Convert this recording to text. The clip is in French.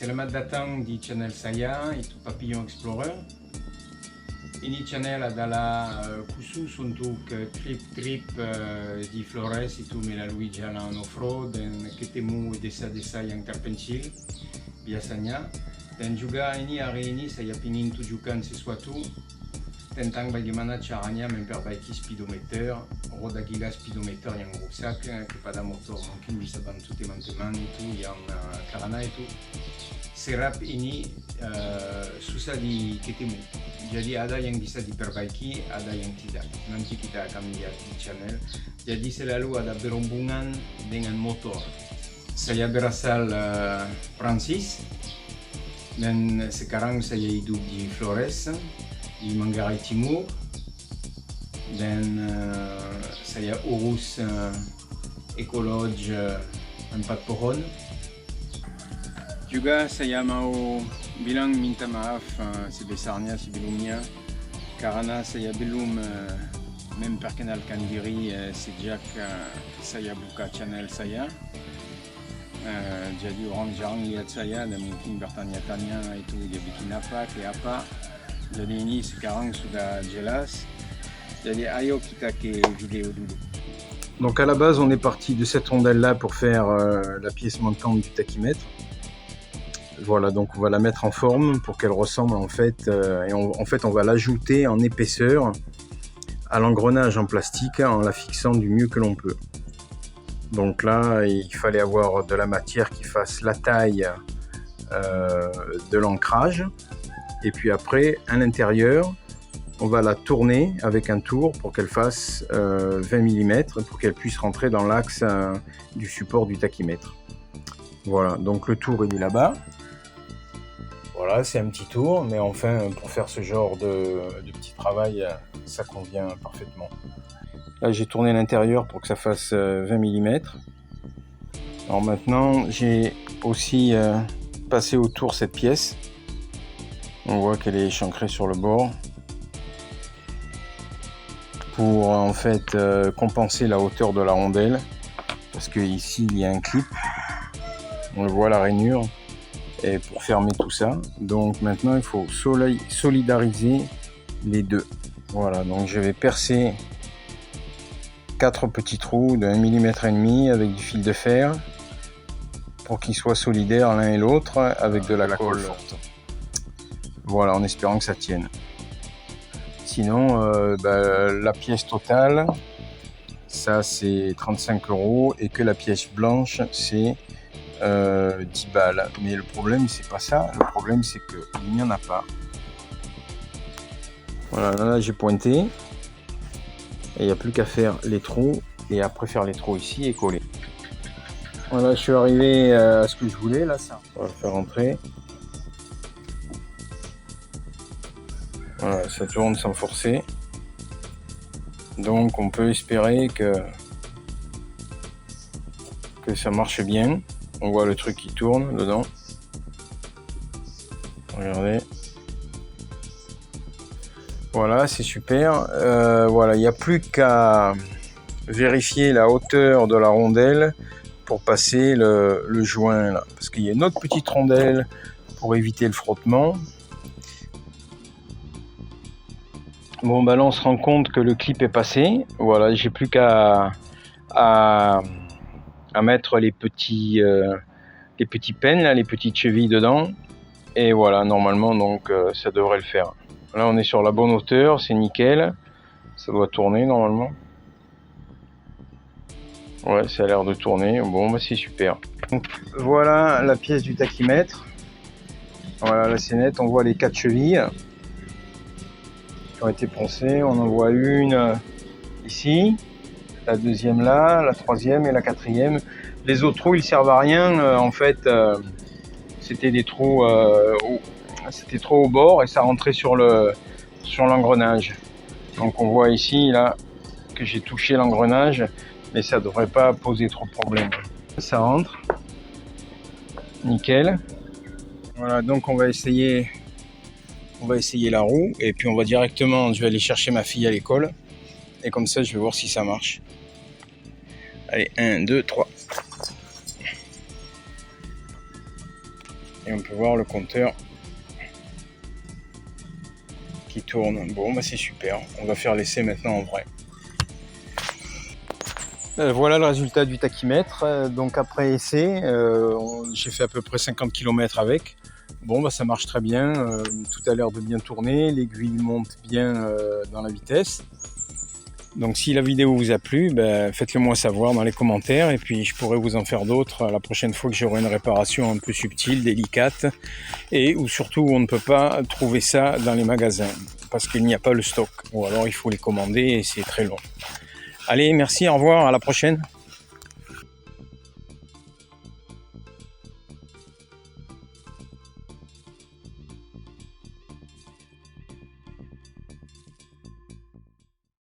selamat datang di channel saya, itu Papillon Explorer. Ini channel adalah khusus untuk trip di Flores, itu melalui jalan off-road dan ketemu desa-desa yang terpencil biasanya. Dan juga hari ini saya ingin tunjukkan sesuatu tentang bagaimana caranya memperbaiki speedometer, roda gila speedometer yang rusak kepada motor. Mungkin bisa bantu teman-teman itu yang karena itu serap ini susah diketemu. Jadi ada yang bisa diperbaiki, ada yang tidak. Nanti kita akan lihat di channel. Jadi selalu ada berhubungan dengan motor. Saya berasal Prancis dan sekarang saya hidup di Flores, di Manggarai Timur, dan saya urus ekologi empat pohon. Juga saya mau bilang minta maaf sebesarnya sebelumnya karena saya belum memperkenalkan diri sejak saya buka channel saya. Jadi orang jarang lihat saya dan mungkin bertanya-tanya itu dia bikin apa, kayak apa. Jadi ini sekarang sudah jelas. Jadi ayo kita ke vidéo dulu. Donc à la base on est parti de cette rondelle là pour faire la pièce montante du tachymètre. Voilà, donc on va la mettre en forme pour qu'elle ressemble en fait on va l'ajouter en épaisseur à l'engrenage en plastique en la fixant du mieux que l'on peut. Donc là il fallait avoir de la matière qui fasse la taille de l'ancrage. Et puis après, à l'intérieur, on va la tourner avec un tour pour qu'elle fasse 20 mm, pour qu'elle puisse rentrer dans l'axe du support du tachymètre. Voilà, donc le tour il est là-bas. Voilà, c'est un petit tour, mais enfin, pour faire ce genre de petit travail, ça convient parfaitement. Là, j'ai tourné l'intérieur pour que ça fasse 20 mm. Alors maintenant, j'ai aussi passé autour cette pièce. On voit qu'elle est échancrée sur le bord pour en fait compenser la hauteur de la rondelle, parce que ici il y a un clip, on le voit la rainure, et pour fermer tout ça. Donc maintenant il faut solidariser les deux. Voilà, donc je vais percer 4 petits trous de 1,5 mm avec du fil de fer pour qu'ils soient solidaires l'un et l'autre avec de la colle forte. Voilà, en espérant que ça tienne. Sinon, la pièce totale, ça c'est 35 € et que la pièce blanche c'est 10 balles. Mais le problème c'est pas ça, le problème c'est qu'il n'y en a pas. Voilà, là j'ai pointé et il n'y a plus qu'à faire les trous et après faire les trous ici et coller. Voilà, je suis arrivé à ce que je voulais là, ça. On va le faire rentrer. Voilà, ça tourne sans forcer. Donc on peut espérer que ça marche bien. On voit le truc qui tourne dedans. Regardez. Voilà, c'est super. Voilà, il n'y a plus qu'à vérifier la hauteur de la rondelle pour passer le joint là. Parce qu'il y a une autre petite rondelle pour éviter le frottement. Bon, bah là on se rend compte que le clip est passé. Voilà, j'ai plus qu'à mettre les petits pins là, les petites chevilles dedans. Et voilà, normalement donc ça devrait le faire. Là on est sur la bonne hauteur, c'est nickel. Ça doit tourner normalement. Ouais, ça a l'air de tourner. Bon, bah c'est super. Donc, voilà la pièce du tachymètre. Voilà, là c'est net, on voit les 4 chevilles qui ont été poncées. On en voit une ici, la deuxième là, la troisième et la quatrième. Les autres trous ils servent à rien. En fait, c'était des trous, c'était trop au bord et ça rentrait sur l'engrenage. Donc on voit ici là que j'ai touché l'engrenage, mais ça devrait pas poser trop de problème. Ça rentre, nickel. Voilà, donc on va essayer la roue et puis on va directement, je vais aller chercher ma fille à l'école et comme ça je vais voir si ça marche. Allez, 1, 2, 3. Et on peut voir le compteur qui tourne. Bon, bah c'est super. On va faire l'essai maintenant en vrai. Voilà le résultat du tachymètre. Donc après essai, j'ai fait à peu près 50 km avec. Bon, bah ça marche très bien. Tout a l'air de bien tourner. L'aiguille monte bien dans la vitesse. Donc si la vidéo vous a plu, faites-le moi savoir dans les commentaires et puis je pourrai vous en faire d'autres la prochaine fois que j'aurai une réparation un peu subtile, délicate et où surtout on ne peut pas trouver ça dans les magasins parce qu'il n'y a pas le stock ou alors il faut les commander et c'est très long. Allez, merci, au revoir, à la prochaine.